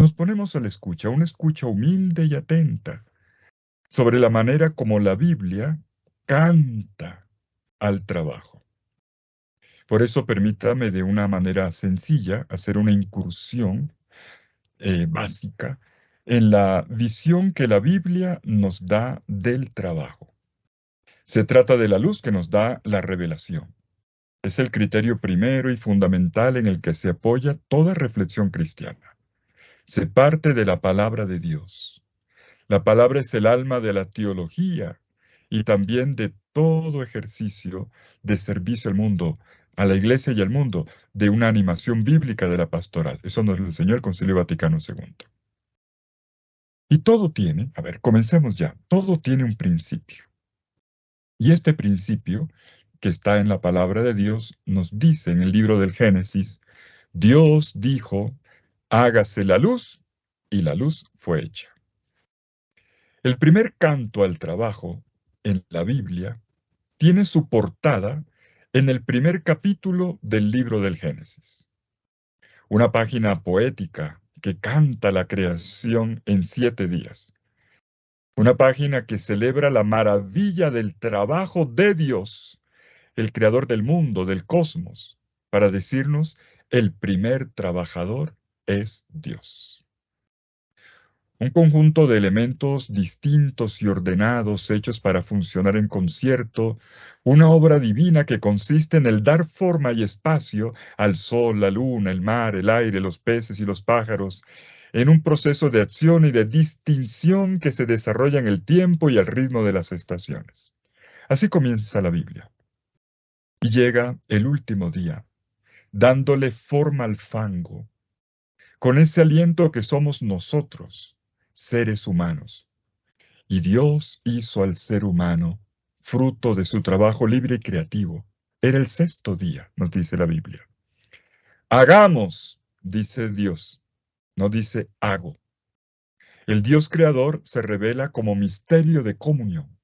Nos ponemos a la escucha, una escucha humilde y atenta, sobre la manera como la Biblia canta al trabajo. Por eso permítame de una manera sencilla hacer una incursión básica en la visión que la Biblia nos da del trabajo. Se trata de la luz que nos da la revelación. Es el criterio primero y fundamental en el que se apoya toda reflexión cristiana. Se parte de la palabra de Dios. La palabra es el alma de la teología y también de todo ejercicio de servicio al mundo, a la iglesia y al mundo, de una animación bíblica de la pastoral. Eso nos lo enseñó el Concilio Vaticano II. Y todo tiene, a ver, comencemos ya, todo tiene un principio. Y este principio, que está en la palabra de Dios, nos dice en el libro del Génesis, Dios dijo, hágase la luz, y la luz fue hecha. El primer canto al trabajo en la Biblia tiene su portada en el primer capítulo del libro del Génesis. Una página poética que canta la creación en 7 días. Una página que celebra la maravilla del trabajo de Dios, el creador del mundo, del cosmos, para decirnos, el primer trabajador es Dios. Un conjunto de elementos distintos y ordenados hechos para funcionar en concierto, una obra divina que consiste en el dar forma y espacio al sol, la luna, el mar, el aire, los peces y los pájaros, en un proceso de acción y de distinción que se desarrolla en el tiempo y al ritmo de las estaciones. Así comienza la Biblia. Y llega el último día, dándole forma al fango, con ese aliento que somos nosotros, seres humanos. Y Dios hizo al ser humano, fruto de su trabajo libre y creativo. Era el 6.º día, nos dice la Biblia. Hagamos, dice Dios, no dice hago. El Dios creador se revela como misterio de comunión.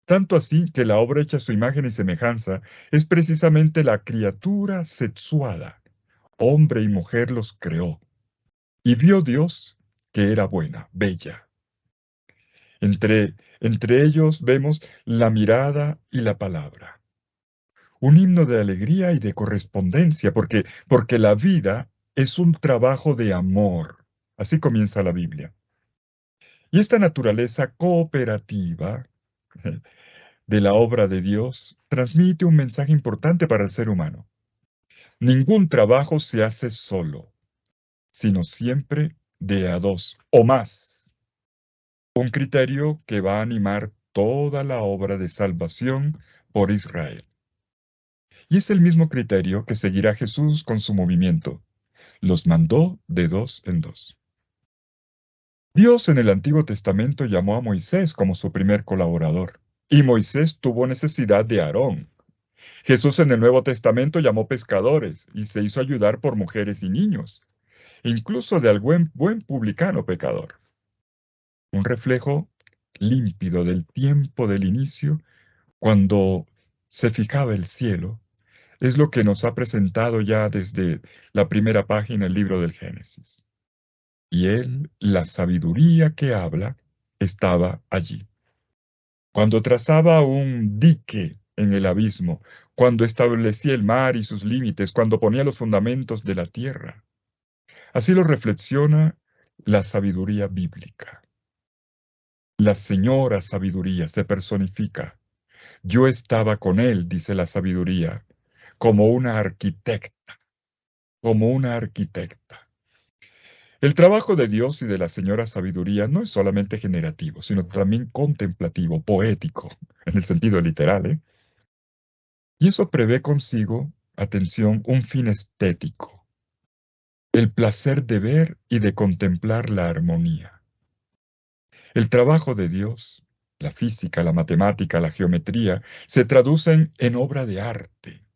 Tanto así que la obra hecha a su imagen y semejanza es precisamente la criatura sexuada. Hombre y mujer los creó. Y vio Dios que era buena, bella. Entre ellos vemos la mirada y la palabra. Un himno de alegría y de correspondencia, porque la vida es un trabajo de amor. Así comienza la Biblia. Y esta naturaleza cooperativa de la obra de Dios transmite un mensaje importante para el ser humano. Ningún trabajo se hace solo, sino siempre de a dos o más. Un criterio que va a animar toda la obra de salvación por Israel. Y es el mismo criterio que seguirá Jesús con su movimiento. Los mandó de 2 en 2. Dios en el Antiguo Testamento llamó a Moisés como su primer colaborador, y Moisés tuvo necesidad de Aarón. Jesús en el Nuevo Testamento llamó pescadores y se hizo ayudar por mujeres y niños, incluso de algún buen publicano pecador. Un reflejo límpido del tiempo del inicio, cuando se fijaba el cielo, es lo que nos ha presentado ya desde la primera página del libro del Génesis. Y él, la sabiduría que habla, estaba allí. Cuando trazaba un dique en el abismo, cuando establecía el mar y sus límites, cuando ponía los fundamentos de la tierra. Así lo reflexiona la sabiduría bíblica. La señora sabiduría se personifica. Yo estaba con él, dice la sabiduría, como una arquitecta, como una arquitecta. El trabajo de Dios y de la señora sabiduría no es solamente generativo, sino también contemplativo, poético, en el sentido literal, ¿eh? Y eso prevé consigo, atención, un fin estético, el placer de ver y de contemplar la armonía. El trabajo de Dios, la física, la matemática, la geometría, se traducen en obra de arte.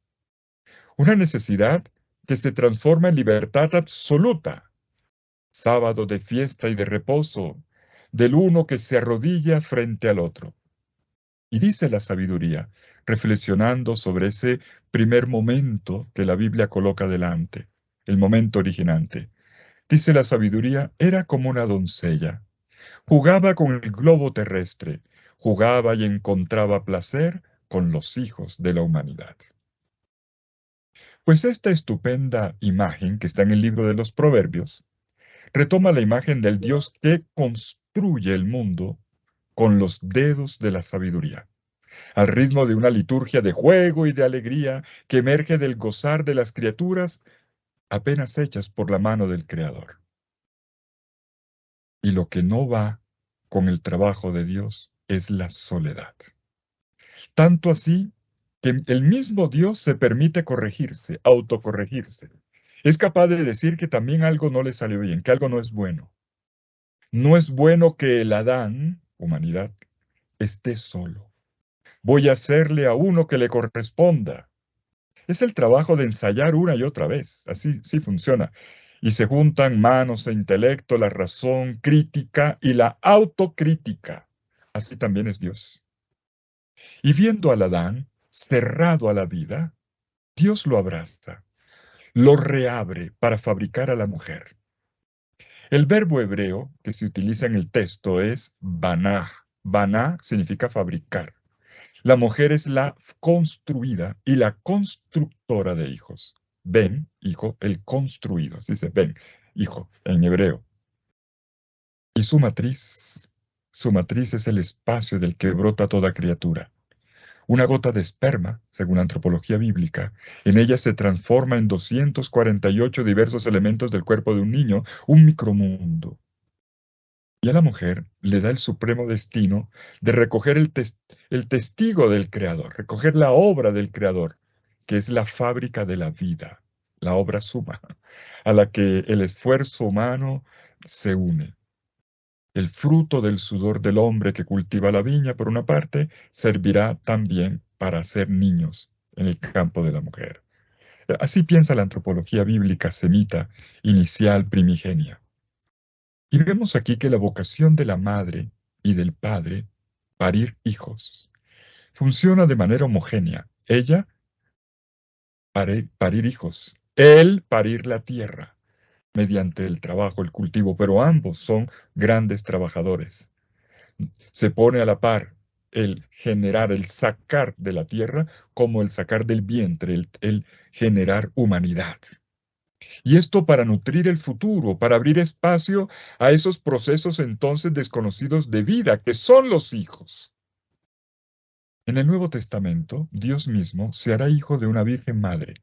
Una necesidad que se transforma en libertad absoluta. Sábado de fiesta y de reposo, del uno que se arrodilla frente al otro. Y dice la sabiduría, reflexionando sobre ese primer momento que la Biblia coloca delante, el momento originante. Dice la sabiduría, era como una doncella. Jugaba con el globo terrestre, jugaba y encontraba placer con los hijos de la humanidad. Pues esta estupenda imagen que está en el libro de los Proverbios retoma la imagen del Dios que construye el mundo con los dedos de la sabiduría, al ritmo de una liturgia de juego y de alegría que emerge del gozar de las criaturas apenas hechas por la mano del Creador. Y lo que no va con el trabajo de Dios es la soledad. Tanto así que el mismo Dios se permite corregirse, autocorregirse. Es capaz de decir que también algo no le salió bien, que algo no es bueno. No es bueno que el Adán, humanidad, esté solo. Voy a hacerle a uno que le corresponda. Es el trabajo de ensayar una y otra vez. Así sí funciona. Y se juntan manos e intelecto, la razón crítica y la autocrítica. Así también es Dios. Y viendo al Adán cerrado a la vida, Dios lo abraza, lo reabre para fabricar a la mujer. El verbo hebreo que se utiliza en el texto es baná. Baná significa fabricar. La mujer es la construida y la constructora de hijos. Ben, hijo, el construido. Así dice ben, hijo, en hebreo. Y su matriz es el espacio del que brota toda criatura. Una gota de esperma, según la antropología bíblica, en ella se transforma en 248 diversos elementos del cuerpo de un niño, un micromundo. Y a la mujer le da el supremo destino de recoger el testigo del Creador, recoger la obra del Creador, que es la fábrica de la vida, la obra suma, a la que el esfuerzo humano se une. El fruto del sudor del hombre que cultiva la viña, por una parte, servirá también para hacer niños en el campo de la mujer. Así piensa la antropología bíblica semita, inicial, primigenia. Y vemos aquí que la vocación de la madre y del padre, parir hijos, funciona de manera homogénea. Ella, parir hijos. Él, parir la tierra, mediante el trabajo, el cultivo, pero ambos son grandes trabajadores. Se pone a la par el generar, el sacar de la tierra, como el sacar del vientre, el generar humanidad. Y esto para nutrir el futuro, para abrir espacio a esos procesos entonces desconocidos de vida, que son los hijos. En el Nuevo Testamento, Dios mismo se hará hijo de una Virgen Madre.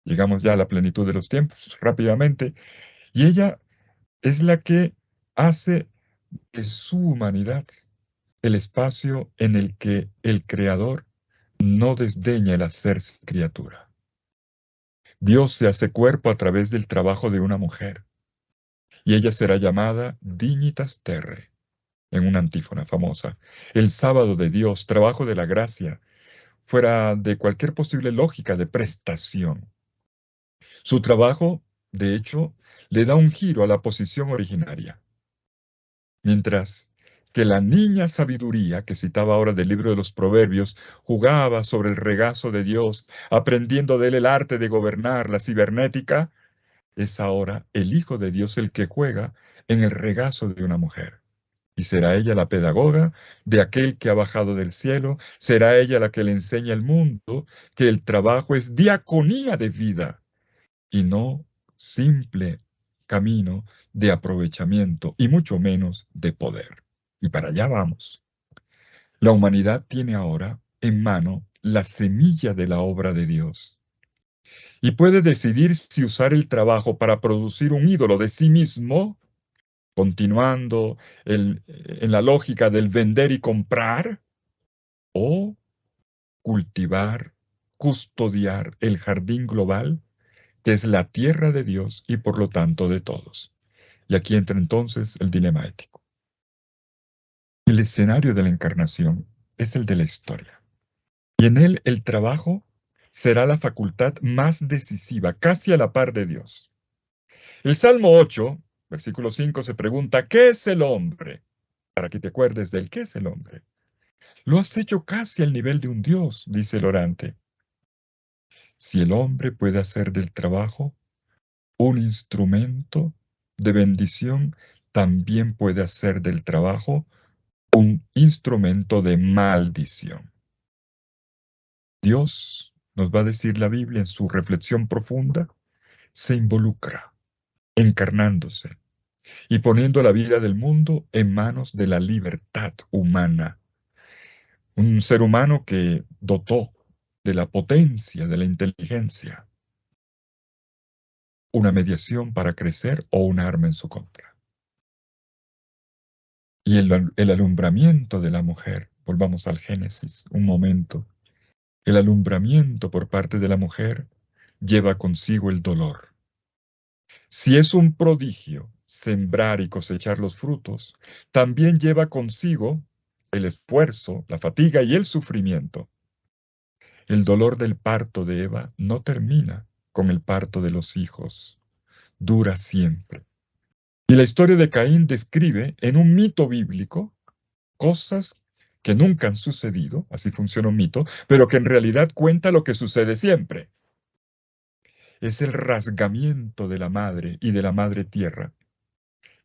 Llegamos ya a la plenitud de los tiempos rápidamente, y ella es la que hace de su humanidad el espacio en el que el Creador no desdeña el hacerse criatura. Dios se hace cuerpo a través del trabajo de una mujer, y ella será llamada Dignitas Terrae, en una antífona famosa. El sábado de Dios, trabajo de la gracia, fuera de cualquier posible lógica de prestación. Su trabajo, de hecho, le da un giro a la posición originaria. Mientras que la niña sabiduría, que citaba ahora del libro de los Proverbios, jugaba sobre el regazo de Dios, aprendiendo de él el arte de gobernar la cibernética, es ahora el Hijo de Dios el que juega en el regazo de una mujer. Y será ella la pedagoga de aquel que ha bajado del cielo, será ella la que le enseña al mundo que el trabajo es diaconía de vida y no simple camino de aprovechamiento y mucho menos de poder. Y para allá vamos. La humanidad tiene ahora en mano la semilla de la obra de Dios y puede decidir si usar el trabajo para producir un ídolo de sí mismo, continuando en la lógica del vender y comprar, o cultivar, custodiar el jardín global, que es la tierra de Dios y por lo tanto de todos. Y aquí entra entonces el dilema ético. El escenario de la encarnación es el de la historia. Y en él el trabajo será la facultad más decisiva, casi a la par de Dios. El Salmo 8, versículo 5, se pregunta, ¿qué es el hombre? Para que te acuerdes del qué es el hombre. Lo has hecho casi al nivel de un Dios, dice el orante. Si el hombre puede hacer del trabajo un instrumento de bendición también puede hacer del trabajo un instrumento de maldición. Dios, nos va a decir la Biblia en su reflexión profunda, se involucra, encarnándose y poniendo la vida del mundo en manos de la libertad humana. Un ser humano que dotó de la potencia, de la inteligencia, una mediación para crecer o un arma en su contra. Y el alumbramiento de la mujer, volvamos al Génesis, un momento. El alumbramiento por parte de la mujer lleva consigo el dolor. Si es un prodigio sembrar y cosechar los frutos, también lleva consigo el esfuerzo, la fatiga y el sufrimiento. El dolor del parto de Eva no termina con el parto de los hijos, dura siempre. Y la historia de Caín describe en un mito bíblico cosas que nunca han sucedido, así funciona un mito, pero que en realidad cuenta lo que sucede siempre. Es el rasgamiento de la madre y de la madre tierra,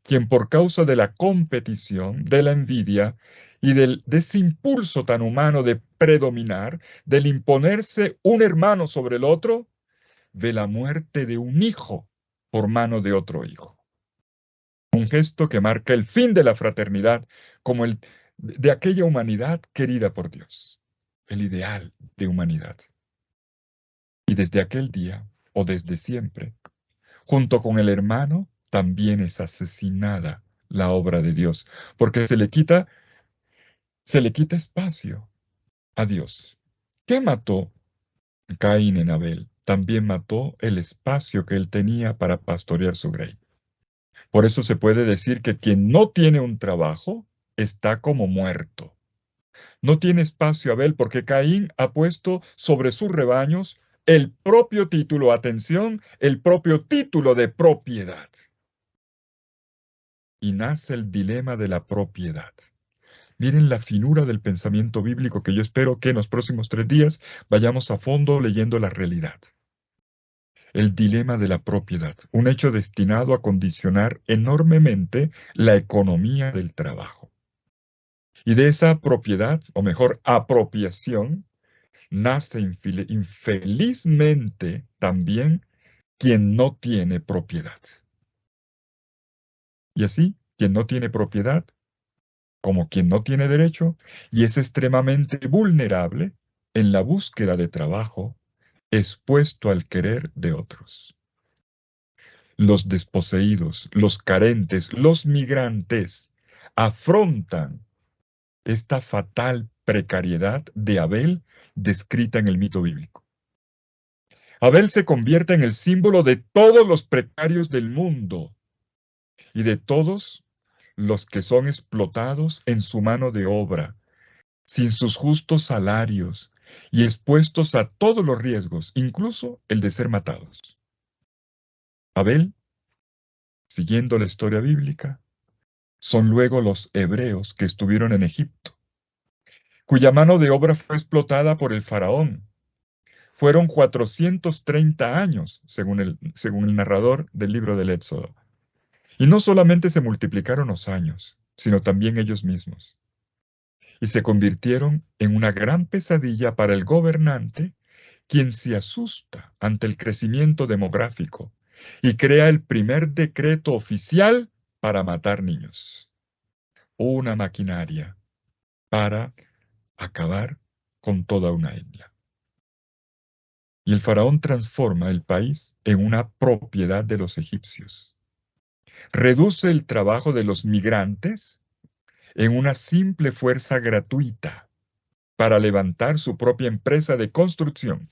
quien por causa de la competición, de la envidia y de ese impulso tan humano de predominar, del imponerse un hermano sobre el otro, ve la muerte de un hijo por mano de otro hijo. Un gesto que marca el fin de la fraternidad como el de aquella humanidad querida por Dios, el ideal de humanidad. Y desde aquel día, o desde siempre, junto con el hermano, también es asesinada la obra de Dios, porque se le quita espacio a Dios. ¿Qué mató Caín en Abel? También mató el espacio que él tenía para pastorear su grey. Por eso se puede decir que quien no tiene un trabajo está como muerto. No tiene espacio Abel porque Caín ha puesto sobre sus rebaños el propio título, atención, el propio título de propiedad. Y nace el dilema de la propiedad. Miren la finura del pensamiento bíblico que yo espero que en los próximos 3 días vayamos a fondo leyendo la realidad. El dilema de la propiedad, un hecho destinado a condicionar enormemente la economía del trabajo. Y de esa propiedad, o mejor, apropiación, nace infelizmente también quien no tiene propiedad. Y así, quien no tiene propiedad, como quien no tiene derecho, y es extremadamente vulnerable en la búsqueda de trabajo, expuesto al querer de otros. Los desposeídos, los carentes, los migrantes afrontan esta fatal precariedad de Abel descrita en el mito bíblico. Abel se convierte en el símbolo de todos los precarios del mundo y de todos los que son explotados en su mano de obra, sin sus justos salarios y expuestos a todos los riesgos, incluso el de ser matados. Abel, siguiendo la historia bíblica, son luego los hebreos que estuvieron en Egipto, cuya mano de obra fue explotada por el faraón. Fueron 430 años, según el narrador del libro del Éxodo. Y no solamente se multiplicaron los años, sino también ellos mismos. Y se convirtieron en una gran pesadilla para el gobernante, quien se asusta ante el crecimiento demográfico y crea el primer decreto oficial para matar niños. Una maquinaria para acabar con toda una etnia. Y el faraón transforma el país en una propiedad de los egipcios. Reduce el trabajo de los migrantes en una simple fuerza gratuita para levantar su propia empresa de construcción,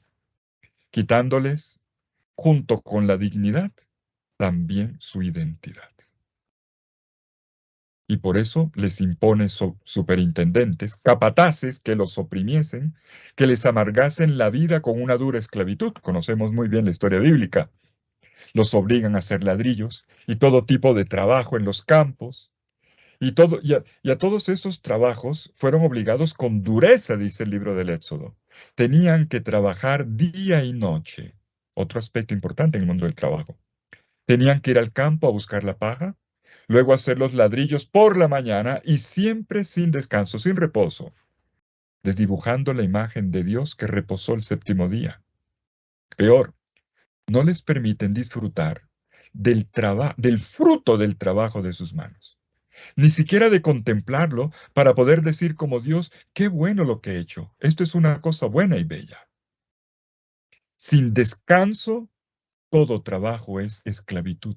quitándoles, junto con la dignidad, también su identidad. Y por eso les impone superintendentes, capataces que los oprimiesen, que les amargasen la vida con una dura esclavitud. Conocemos muy bien la historia bíblica. Los obligan a hacer ladrillos y todo tipo de trabajo en los campos. Y a todos esos trabajos fueron obligados con dureza, dice el libro del Éxodo. Tenían que trabajar día y noche. Otro aspecto importante en el mundo del trabajo. Tenían que ir al campo a buscar la paja, luego hacer los ladrillos por la mañana y siempre sin descanso, sin reposo, desdibujando la imagen de Dios que reposó el séptimo día. Peor, no les permiten disfrutar del fruto del trabajo de sus manos, ni siquiera de contemplarlo para poder decir como Dios, qué bueno lo que he hecho, esto es una cosa buena y bella. Sin descanso, todo trabajo es esclavitud.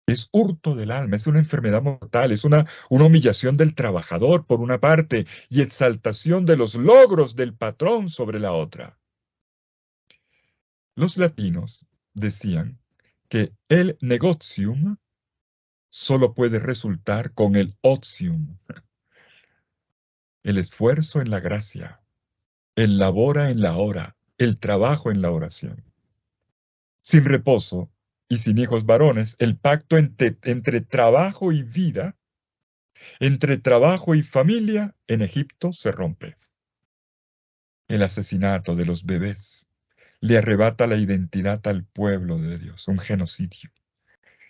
Es hurto del alma, es una enfermedad mortal, es una humillación del trabajador por una parte y exaltación de los logros del patrón sobre la otra. Los latinos decían que el negotium solo puede resultar con el otium, el esfuerzo en la gracia, el labora en la hora, el trabajo en la oración. Sin reposo y sin hijos varones, el pacto entre trabajo y vida, entre trabajo y familia en Egipto se rompe. El asesinato de los bebés le arrebata la identidad al pueblo de Dios, un genocidio.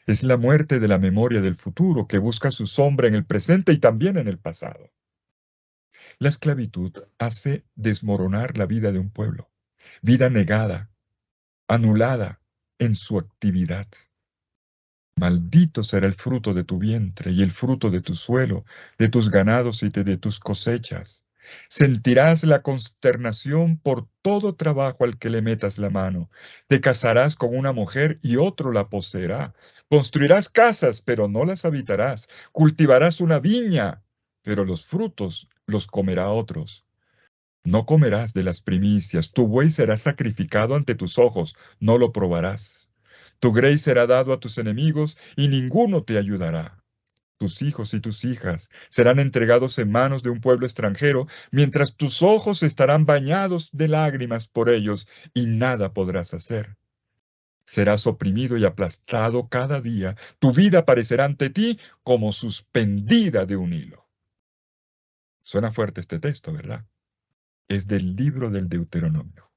Es la muerte de la memoria del futuro que busca su sombra en el presente y también en el pasado. La esclavitud hace desmoronar la vida de un pueblo, vida negada, anulada en su actividad. Maldito será el fruto de tu vientre y el fruto de tu suelo, de tus ganados y de tus cosechas. Sentirás la consternación por todo trabajo al que le metas la mano. Te casarás con una mujer y otro la poseerá. Construirás casas, pero no las habitarás. Cultivarás una viña, pero los frutos los comerá otros. No comerás de las primicias, tu buey será sacrificado ante tus ojos, no lo probarás. Tu grey será dado a tus enemigos y ninguno te ayudará. Tus hijos y tus hijas serán entregados en manos de un pueblo extranjero, mientras tus ojos estarán bañados de lágrimas por ellos y nada podrás hacer. Serás oprimido y aplastado cada día. Tu vida parecerá ante ti como suspendida de un hilo. Suena fuerte este texto, ¿verdad? Es del libro del Deuteronomio.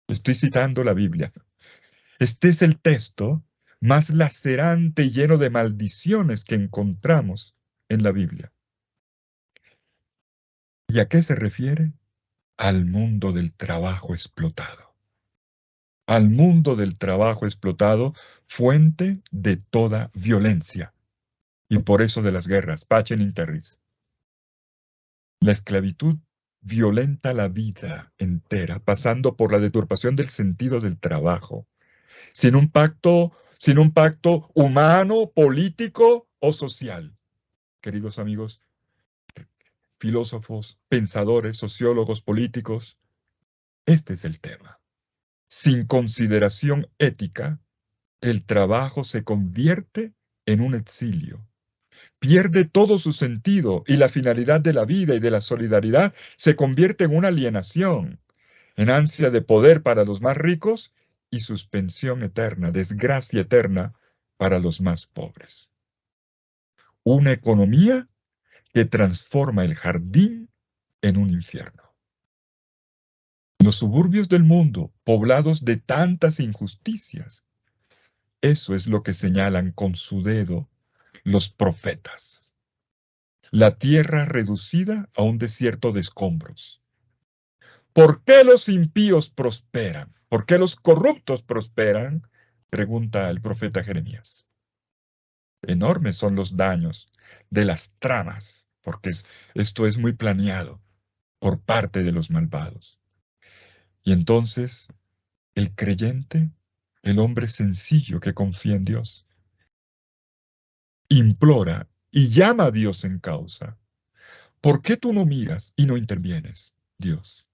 Estoy citando la Biblia. Este es el texto más lacerante y lleno de maldiciones que encontramos en la Biblia. ¿Y a qué se refiere? Al mundo del trabajo explotado. Al mundo del trabajo explotado, fuente de toda violencia. Y por eso de las guerras, Pacem in terris. La esclavitud violenta la vida entera, pasando por la deturpación del sentido del trabajo, sin un pacto humano, político o social. Queridos amigos, filósofos, pensadores, sociólogos, políticos, este es el tema. Sin consideración ética, el trabajo se convierte en un exilio. Pierde todo su sentido y la finalidad de la vida y de la solidaridad se convierte en una alienación, en ansia de poder para los más ricos y suspensión eterna, desgracia eterna para los más pobres. Una economía que transforma el jardín en un infierno. Los suburbios del mundo, poblados de tantas injusticias, eso es lo que señalan con su dedo los profetas. La tierra reducida a un desierto de escombros. ¿Por qué los impíos prosperan? ¿Por qué los corruptos prosperan? Pregunta el profeta Jeremías. Enormes son los daños de las tramas, porque esto es muy planeado por parte de los malvados. Y entonces, el creyente, el hombre sencillo que confía en Dios, implora y llama a Dios en causa. ¿Por qué tú no miras y no intervienes, Dios?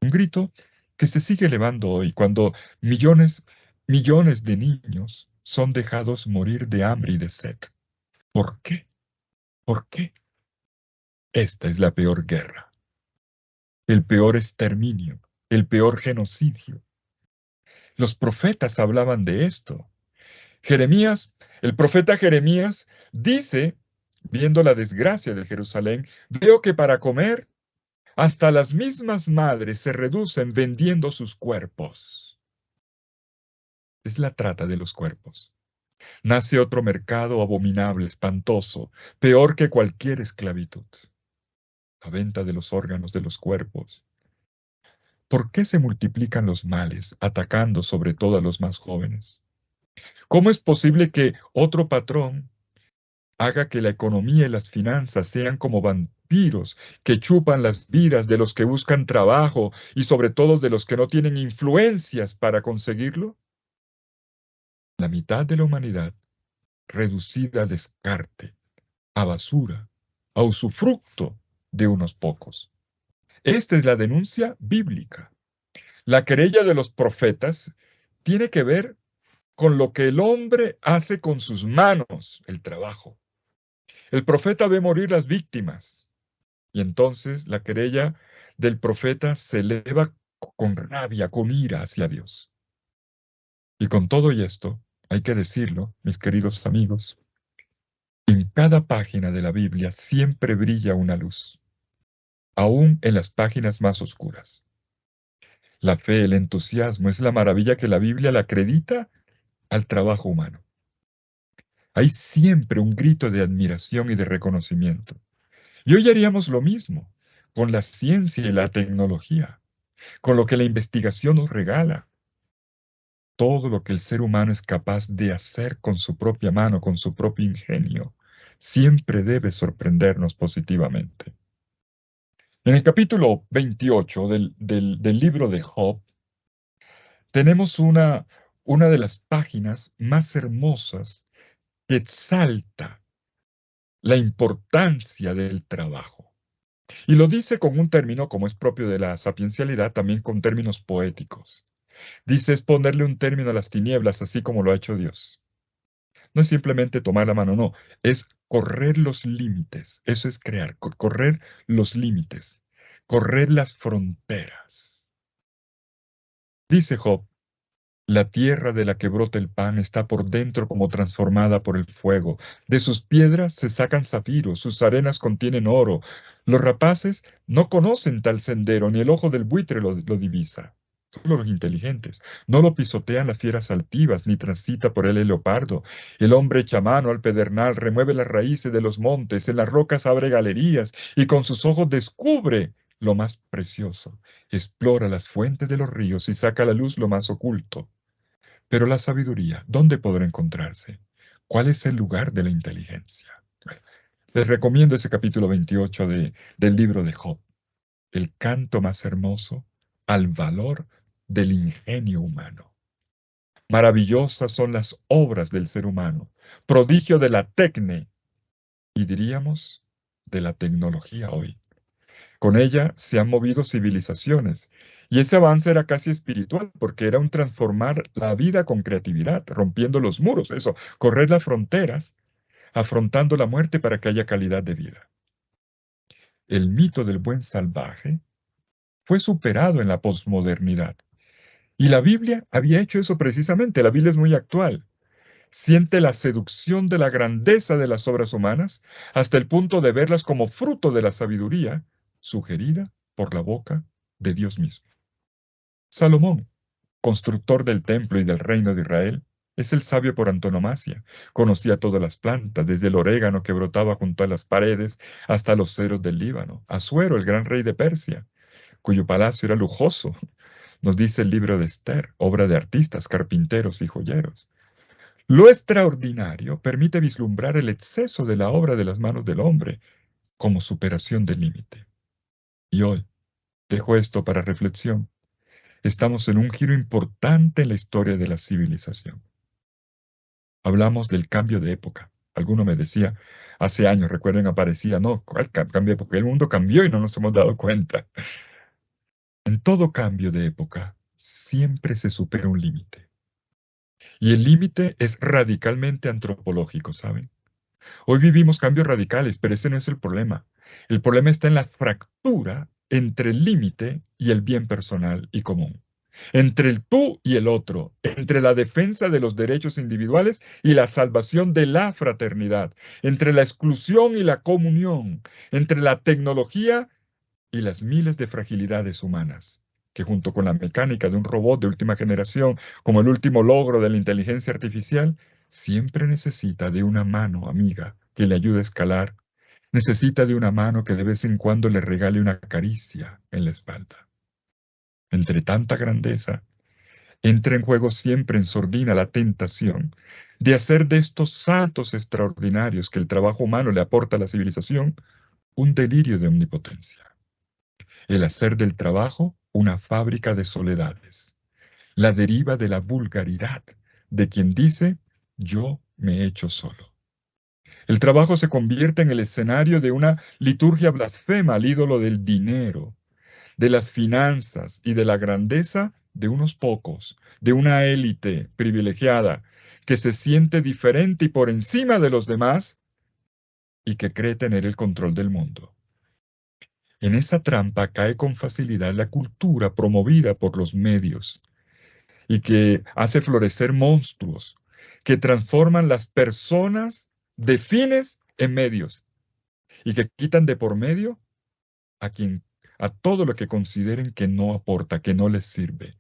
Un grito que se sigue elevando hoy cuando millones de niños son dejados morir de hambre y de sed. ¿Por qué? ¿Por qué? Esta es la peor guerra, el peor exterminio, el peor genocidio. Los profetas hablaban de esto. Jeremías, el profeta Jeremías dice, viendo la desgracia de Jerusalén, veo que para comer hasta las mismas madres se reducen vendiendo sus cuerpos. es la trata de los cuerpos. Nace otro mercado abominable, espantoso, peor que cualquier esclavitud. La venta de los órganos de los cuerpos. ¿Por qué se multiplican los males, atacando sobre todo a los más jóvenes? ¿Cómo es posible que otro patrón haga que la economía y las finanzas sean como vampiros que chupan las vidas de los que buscan trabajo y sobre todo de los que no tienen influencias para conseguirlo? La mitad de la humanidad reducida a descarte, a basura, a usufructo de unos pocos. Esta es la denuncia bíblica. La querella de los profetas tiene que ver con lo que el hombre hace con sus manos, el trabajo. El profeta ve morir las víctimas y entonces la querella del profeta se eleva con rabia, con ira hacia Dios. Y con todo y esto, hay que decirlo, mis queridos amigos, en cada página de la Biblia siempre brilla una luz, aún en las páginas más oscuras. La fe, el entusiasmo, es la maravilla que la Biblia le acredita al trabajo humano. Hay siempre un grito de admiración y de reconocimiento. Y hoy haríamos lo mismo con la ciencia y la tecnología, con lo que la investigación nos regala. Todo lo que el ser humano es capaz de hacer con su propia mano, con su propio ingenio, siempre debe sorprendernos positivamente. En el capítulo 28 del libro de Job, tenemos una de las páginas más hermosas que exalta la importancia del trabajo. Y lo dice con un término, como es propio de la sapiencialidad, también con términos poéticos. Dice, es ponerle un término a las tinieblas, así como lo ha hecho Dios. No es simplemente tomar la mano, no, es correr los límites. Eso es crear, correr los límites, correr las fronteras. Dice Job, la tierra de la que brota el pan está por dentro como transformada por el fuego. De sus piedras se sacan zafiros, sus arenas contienen oro. Los rapaces no conocen tal sendero, ni el ojo del buitre lo divisa. Solo los inteligentes. No lo pisotean las fieras altivas, ni transita por él el leopardo. El hombre echa mano al pedernal, remueve las raíces de los montes, en las rocas abre galerías, y con sus ojos descubre lo más precioso. Explora las fuentes de los ríos y saca a la luz lo más oculto. Pero la sabiduría, ¿dónde podrá encontrarse? ¿Cuál es el lugar de la inteligencia? Bueno, les recomiendo ese capítulo 28 del libro de Job, el canto más hermoso al valor del ingenio humano. Maravillosas son las obras del ser humano, prodigio de la tecne y diríamos de la tecnología hoy. Con ella se han movido civilizaciones y ese avance era casi espiritual porque era un transformar la vida con creatividad, rompiendo los muros, eso, correr las fronteras, afrontando la muerte para que haya calidad de vida. El mito del buen salvaje fue superado en la posmodernidad y la Biblia había hecho eso precisamente, la Biblia es muy actual. Siente la seducción de la grandeza de las obras humanas hasta el punto de verlas como fruto de la sabiduría sugerida por la boca de Dios mismo. Salomón, constructor del templo y del reino de Israel, es el sabio por antonomasia. Conocía todas las plantas, desde el orégano que brotaba junto a las paredes hasta los ceros del Líbano. Asuero, el gran rey de Persia, cuyo palacio era lujoso, nos dice el libro de Esther, obra de artistas, carpinteros y joyeros. Lo extraordinario permite vislumbrar el exceso de la obra de las manos del hombre como superación del límite. Y hoy, dejo esto para reflexión. Estamos en un giro importante en la historia de la civilización. Hablamos del cambio de época. Alguno me decía, hace años, recuerden, aparecía, no, ¿cuál cambio de época? El mundo cambió y no nos hemos dado cuenta. En todo cambio de época, siempre se supera un límite. Y el límite es radicalmente antropológico, ¿saben? Hoy vivimos cambios radicales, pero ese no es el problema. El problema está en la fractura entre el límite y el bien personal y común, entre el tú y el otro, entre la defensa de los derechos individuales y la salvación de la fraternidad, entre la exclusión y la comunión, entre la tecnología y las miles de fragilidades humanas. que junto con la mecánica de un robot de última generación, como el último logro de la inteligencia artificial, siempre necesita de una mano amiga que le ayude a escalar. Necesita de una mano que de vez en cuando le regale una caricia en la espalda. Entre tanta grandeza, entra en juego siempre en sordina la tentación de hacer de estos saltos extraordinarios que el trabajo humano le aporta a la civilización un delirio de omnipotencia. El hacer del trabajo una fábrica de soledades, la deriva de la vulgaridad de quien dice yo me he hecho solo. El trabajo se convierte en el escenario de una liturgia blasfema al ídolo del dinero, de las finanzas y de la grandeza de unos pocos, de una élite privilegiada que se siente diferente y por encima de los demás y que cree tener el control del mundo. En esa trampa cae con facilidad la cultura promovida por los medios y que hace florecer monstruos que transforman las personas de fines en medios y que quitan de por medio a quien a todo lo que consideren que no aporta, que no les sirve.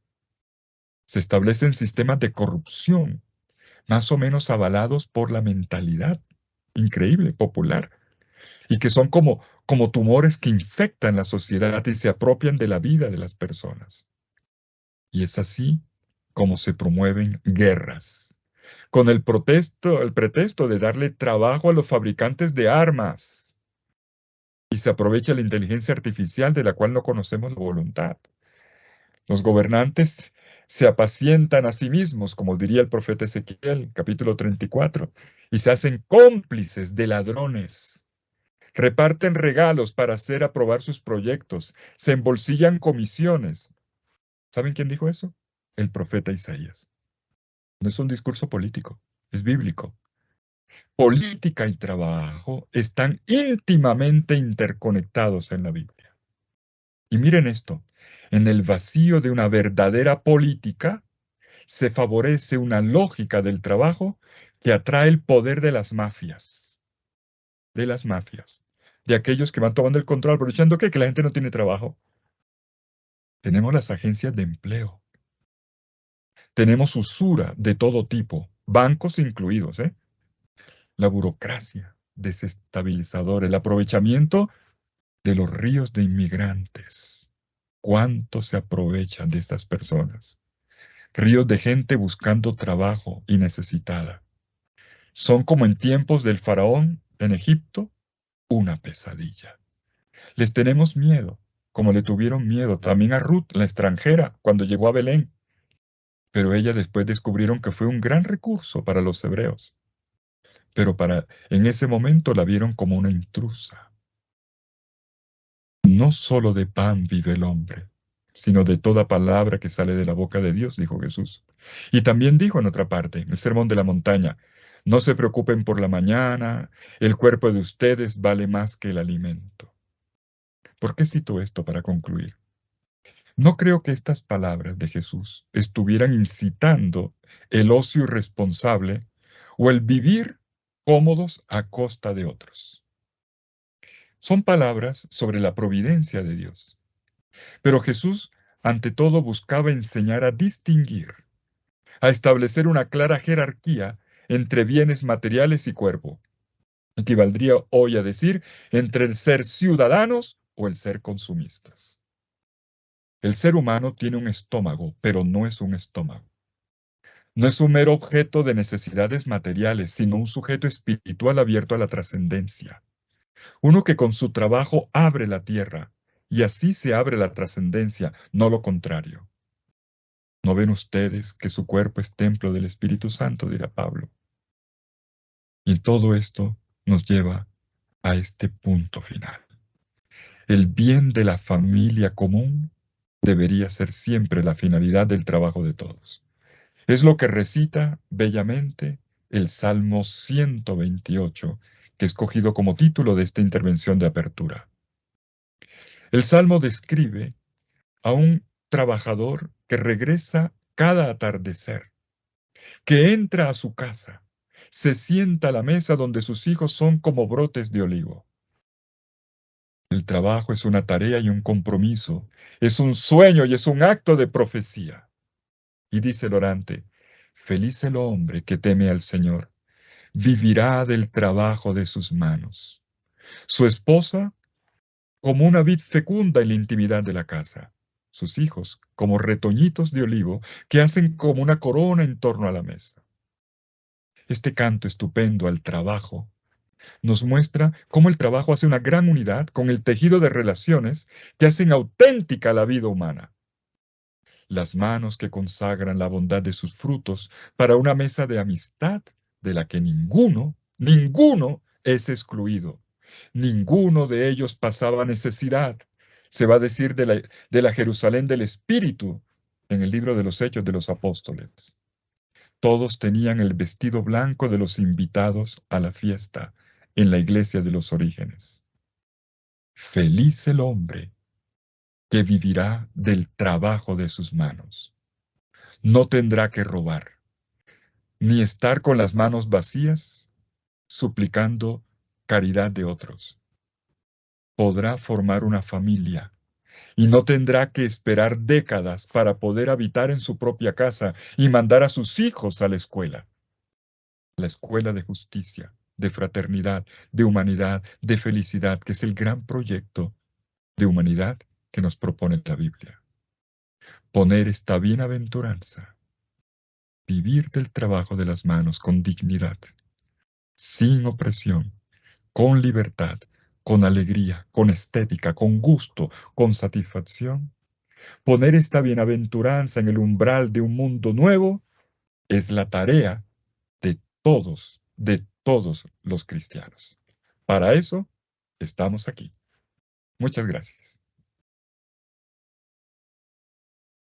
Se establecen sistemas de corrupción, más o menos avalados por la mentalidad increíble, popular, y que son como tumores que infectan la sociedad y se apropian de la vida de las personas. Y es así como se promueven guerras, con el pretexto de darle trabajo a los fabricantes de armas. Y se aprovecha la inteligencia artificial de la cual no conocemos la voluntad. Los gobernantes se apacientan a sí mismos, como diría el profeta Ezequiel, capítulo 34, y se hacen cómplices de ladrones. Reparten regalos para hacer aprobar sus proyectos, se embolsillan comisiones. ¿Saben quién dijo eso? El profeta Isaías. No es un discurso político, es bíblico. Política y trabajo están íntimamente interconectados en la Biblia. Y miren esto, en el vacío de una verdadera política se favorece una lógica del trabajo que atrae el poder de las mafias, de aquellos que van tomando el control, aprovechando que la gente no tiene trabajo. Tenemos las agencias de empleo, tenemos usura de todo tipo, bancos incluidos, ¿eh? La burocracia desestabilizadora, el aprovechamiento de los ríos de inmigrantes. ¿Cuánto se aprovechan de estas personas? Ríos de gente buscando trabajo y necesitada. Son como en tiempos del faraón en Egipto, una pesadilla. Les tenemos miedo, como le tuvieron miedo también a Ruth, la extranjera, cuando llegó a Belén. Pero ella después descubrieron que fue un gran recurso para los hebreos. Pero en ese momento la vieron como una intrusa. No solo de pan vive el hombre, sino de toda palabra que sale de la boca de Dios, dijo Jesús. Y también dijo en otra parte, en el Sermón de la Montaña, no se preocupen por la mañana, el cuerpo de ustedes vale más que el alimento. ¿Por qué cito esto para concluir? No creo que estas palabras de Jesús estuvieran incitando el ocio irresponsable o el vivir cómodos a costa de otros. Son palabras sobre la providencia de Dios. Pero Jesús, ante todo, buscaba enseñar a distinguir, a establecer una clara jerarquía entre bienes materiales y cuerpo. Equivaldría hoy a decir entre el ser ciudadanos o el ser consumistas. El ser humano tiene un estómago, pero no es un estómago. No es un mero objeto de necesidades materiales, sino un sujeto espiritual abierto a la trascendencia. Uno que con su trabajo abre la tierra, y así se abre la trascendencia, no lo contrario. ¿No ven ustedes que su cuerpo es templo del Espíritu Santo?, dirá Pablo. Y todo esto nos lleva a este punto final. El bien de la familia común debería ser siempre la finalidad del trabajo de todos. Es lo que recita bellamente el Salmo 128, que he escogido como título de esta intervención de apertura. El Salmo describe a un trabajador que regresa cada atardecer, que entra a su casa, se sienta a la mesa donde sus hijos son como brotes de olivo. El trabajo es una tarea y un compromiso, es un sueño y es un acto de profecía. Y dice el orante, feliz el hombre que teme al Señor, vivirá del trabajo de sus manos. Su esposa, como una vid fecunda en la intimidad de la casa. Sus hijos, como retoñitos de olivo que hacen como una corona en torno a la mesa. Este canto estupendo al trabajo nos muestra cómo el trabajo hace una gran unidad con el tejido de relaciones que hacen auténtica la vida humana. Las manos que consagran la bondad de sus frutos para una mesa de amistad de la que ninguno es excluido. Ninguno de ellos pasaba necesidad. Se va a decir de la Jerusalén del Espíritu en el libro de los Hechos de los Apóstoles. Todos tenían el vestido blanco de los invitados a la fiesta en la iglesia de los orígenes. Feliz el hombre que vivirá del trabajo de sus manos. No tendrá que robar, ni estar con las manos vacías, suplicando caridad de otros. Podrá formar una familia y no tendrá que esperar décadas para poder habitar en su propia casa y mandar a sus hijos a la escuela de justicia, de fraternidad, de humanidad, de felicidad, que es el gran proyecto de humanidad que nos propone la Biblia. Poner esta bienaventuranza, vivir del trabajo de las manos con dignidad, sin opresión, con libertad, con alegría, con estética, con gusto, con satisfacción. Poner esta bienaventuranza en el umbral de un mundo nuevo es la tarea de todos los cristianos. Para eso estamos aquí. Muchas gracias.